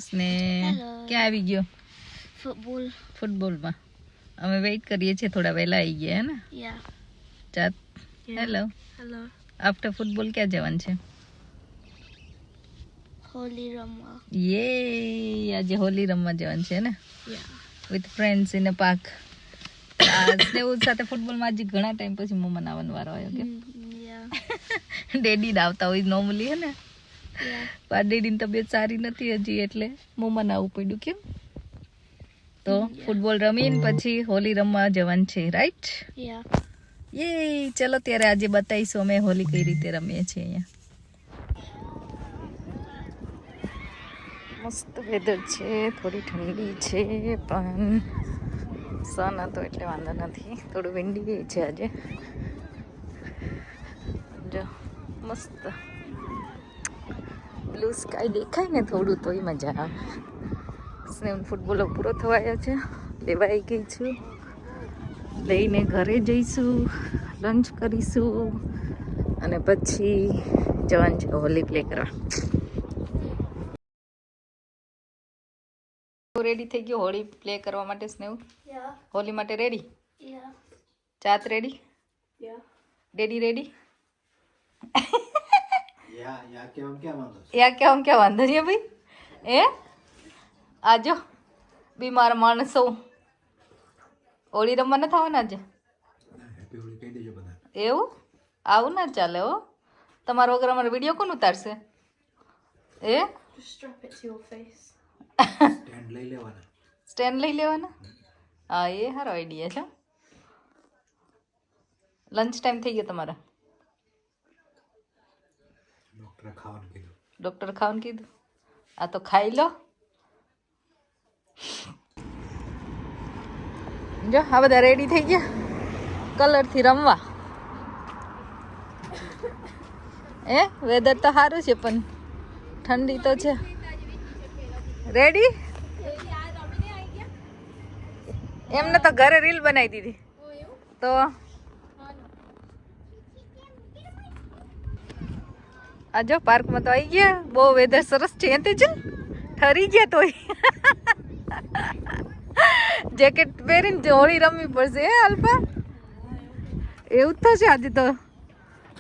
સ્નેહ ક્યાં આવી ગયો? ફૂટબોલમાં અમે વેઇટ કરીએ છીએ, થોડા વહેલા આવી ગયા હે ને? ચાત હેલો. આફ્ટર ફૂટબોલ ક્યાં જવાનું છે? હોલી રમવા. યે આજે હોલી રમવા જવાનું છે ને? With friends in a park. સ્નેહ સાથે ફૂટબોલમાં આજે ઘણા ટાઈમ પછી મોમાં આવવાનો વારો આવ્યો કે ડેડી આવતા હોય નોર્મલી હે ને, પણ ડેડીની તબિયત સારી નથી હજી એટલે મોમાં આવવું પડ્યું. કેમ? તો ફૂટબોલ રમીને પછી હોલી રમવા જવાનું છે, રાઈટ? યે ચલો ત્યારે આજે બતાવીશું અમે હોલી કઈ રીતે રમીએ છીએ. અહીંયા મસ્ત વેધર છે, થોડી ઠંડી છે પણ સન હતો એટલે વાંધો નથી. થોડું વિન્ડી છે આજે. જો મસ્ત બ્લુ સ્કાય દેખાય ને થોડું તોય મજા આવે. સ્નેહ ફૂટબોલ પૂરો થવાયો છે, લેવાઈ ગઈ છું, લઈને ઘરે જઈશું, લંચ કરીશું અને પછી જવાનું છે હોલી પ્લે કરવા. રેડી થઈ ગયો હોળી પ્લે કરવા માટે સ્નેહ? હોલી માટે રેડી? ચાત રેડી? Daddy ready? યા क्या વાંધો છે ભાઈ? આજો બીમાર માણસો હોળી રમવા નથી આવવાના આજે? એવું આવું ના ચાલે હો. તમારા વગર અમારો વિડીયો કોણ ઉતારશે? સ્ટેન્ડ લઈ લેવાના? હા એ સારો આઈડિયા છે. લંચ ટાઈમ થઈ ગયો તમારા? ડોક્ટર ખાવાનું કીધું? આ તો ખાઈ લો. જો આ બધા રેડી થઈ ગયા કલરથી રમવા. વેધર તો સારું છે પણ ઠંડી તો છે. રેડી? એમને તો ઘરે રીલ બનાવી દીધી તો આજો પાર્કમાં તો આવી ગયા. બહુ વેધર સરસ છે. એમ જ ઠરી ગયા તોય જેકેટ પહેરીને હોળી રમવી પડશે હે અલ્પા? એવું જ થશે આજે તો.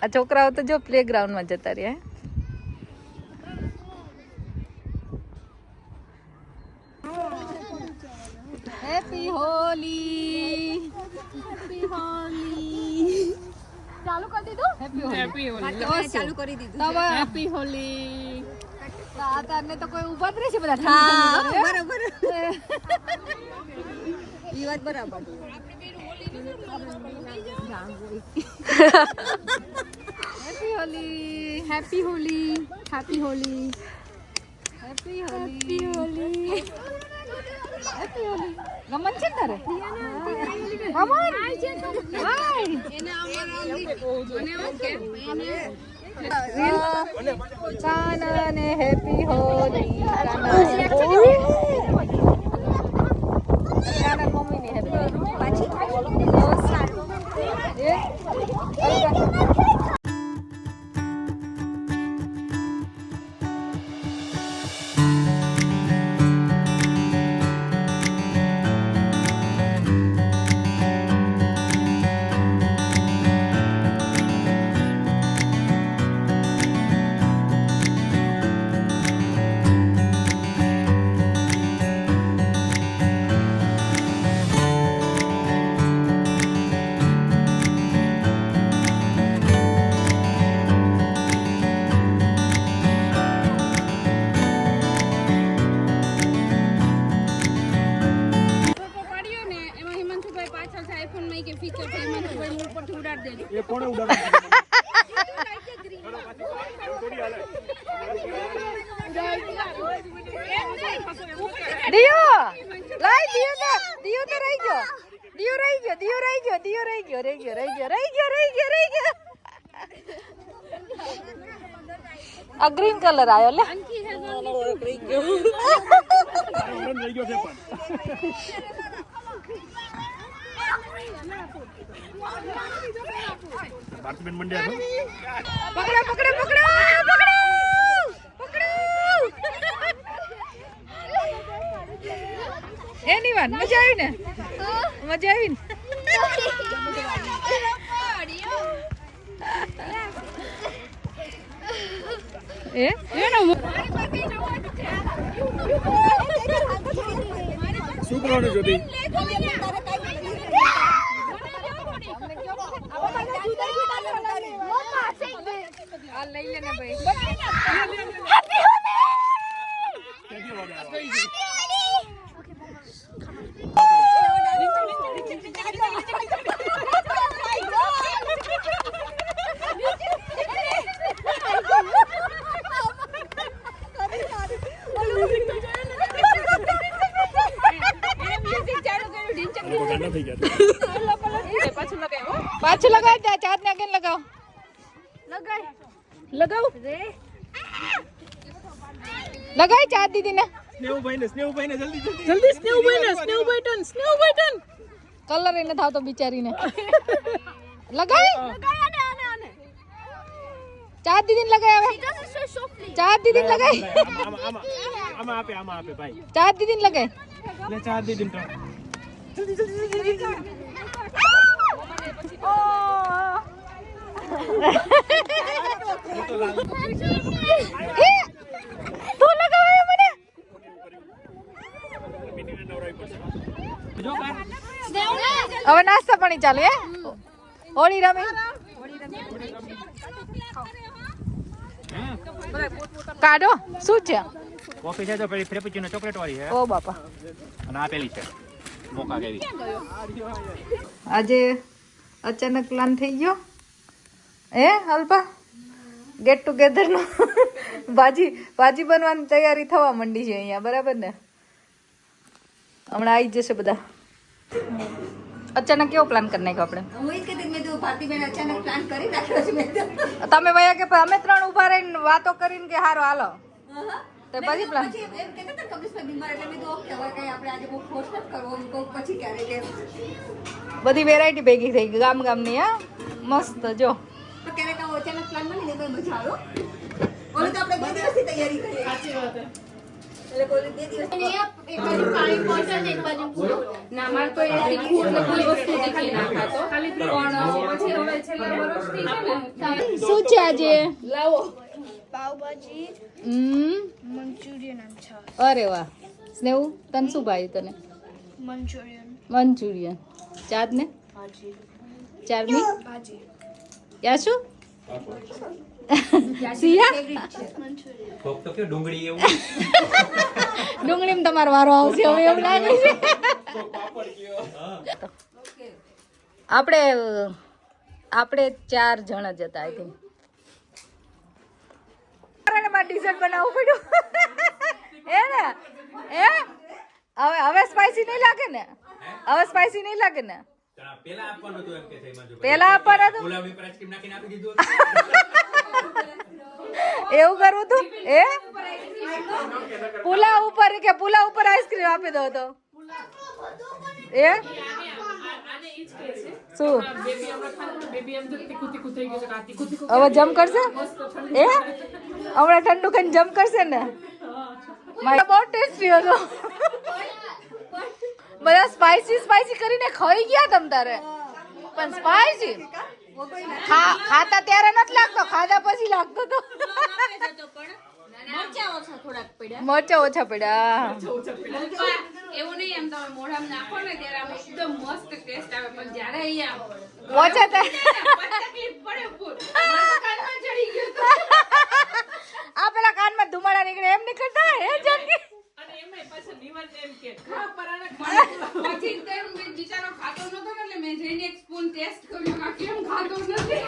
આ છોકરાઓ તો જો પ્લે ગ્રાઉન્ડમાં જતા રહ્યા. હેપી હોલી. હેપી હોલી ચાલુ કરી દીધું? હેપી હોલી ચાલુ કરી દીધું. હેપી હોલી. તારને તો કોઈ ઉભા જ રહેશે બધા. બરાબર ઈ વાત બરાબર. Happy Holi. Happy Holi. Happy Holi. Happy Holi. Happy Holi. ગમન છે તારે? કાનાને હેપી હોલી. કાના મમ્મીને હેપી હોલી. પાછી ये कोने उड़ा દિયો લાઈ દિયો તો રહી ગયો. દિયો રહી ગયો. આ ગ્રીન કલર આવ્યો લે. રહી ગયો છે પણ ભારતીબેન મંડ્યા છો. પકડો એ નિવાન મજા આવી ને મજા આવી ને એ શું કરવાનું જ્યોતિ લઈ લેને ભાઈ પાછું લગાવ ચાર ને આગળ લગાવ લગાવ લગાય ચાર દીદી ને સ્નેહભાઈ ને જલ્દી જલ્દી સ્નેહભાઈ ટન કલર એને થાવ તો બિચારીને લગાય ચાર દીદી ને લગાય હવે ચાર દીદી ને લગાય આમાં આપે ભાઈ ચાર દીદી ને લગાય લે ચાર દીદી તો તું લગાવ મને હવે નાસ્તા પાણી ચાલુ હે હોળી રમી કાઢો શું છે કોફી છે તો પેલી ફ્રેપુચીનો ચોકલેટ વાળી છે ઓ બાપા અને આ પેલી છે મોકા કેવી આજે અચાનક પ્લાન થઈ ગયો હે અલ્પા ગેટ ટુગેધર નો ભાજી બનવાની તૈયારી થવા માંડી છે અહીંયા બરાબર ને હમણાં આવી જશે બધા અચાનક કેવો પ્લાન કરી નાખ્યો આપણે તમે વયા કે અમે ત્રણ ઉભા રહીને વાતો કરીને કે હારો હાલો તો પછી પ્લાન બધી વેરાયટી ભેગી થઈ ગઈ ગામની હા મસ્ત જો શું છે આજે પાવભાજી મંચુરિયન અને છાશ અરે વાહ સ્નેહુ તને શું ભાઈ તને મંચુરિયન ચાર ને ચારની ભાજી યા શું સિયા તો કે ડુંગળી એવું ડુંગળીમાં તમારો વારો આવશે હવે એવું લાગે છે આપણે 4 જણ જ હતા આઈ થિંક ડીઝર્ટ બનાવવું પડ્યું એ ને એ હવે સ્પાઈસી નહીં લાગે ને હવે સ્પાઈસી નહીં લાગે ને પેલા આપવાનું હતું એમ કે છે એમાં જો પેલા આપવાનું હતું ગુલાબી પર આઈસ્ક્રીમ નાખીને આપી દીધું એવું કરવું હતું એ પુલાવ ઉપર આઈસ્ક્રીમ આપી દો તો એ શું હવે જમ કરશે એ હમણાં ઠંડુ ખાઈને જમ કરશે ને બહુ ટેસ્ટી હતો બધા સ્પાઈસી કરીને ખાઈ ગયા તમ તારે પણ સ્પાઈસી ખાતા ત્યારે નથી લાગતો ખાધા પછી લાગતો તો મરચા ઓછા પડ્યા એવું નહીં એમ તમે મોઢામાં નાખો ને ત્યારે આમ એકદમ મસ્ત ટેસ્ટ આવે પણ જ્યારે અહીંયા ઓછા થાય તકલીફ પડે ફૂલ કાનમાં ચડી ગયો તો આ પેલા કાનમાં ધુમાડા નીકળે એમ નીકળતા હે જલ્દી અને એમાં પાછા નિવાન એમ કે ખા પરાને પછી તેમ મેં બિચારો ખાતો નતો ને એટલે મેં જઈને એક સ્પૂન ટેસ્ટ કર્યો કે કેમ ખાતો નથી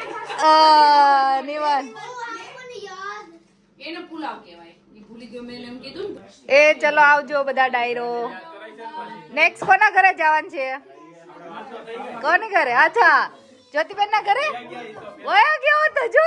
નિવાન એનો પુલાવ કહેવાય ઈ ભૂલી ગયો મેં એમ કીધું ને એ ચલો આવજો બધા ડાયરો નેક્સ્ટ કોના ઘરે જવાનું છે કોની ઘરે અચ્છા જ્યોતિબેન ના ઘરે ઓયા ગયો તો જો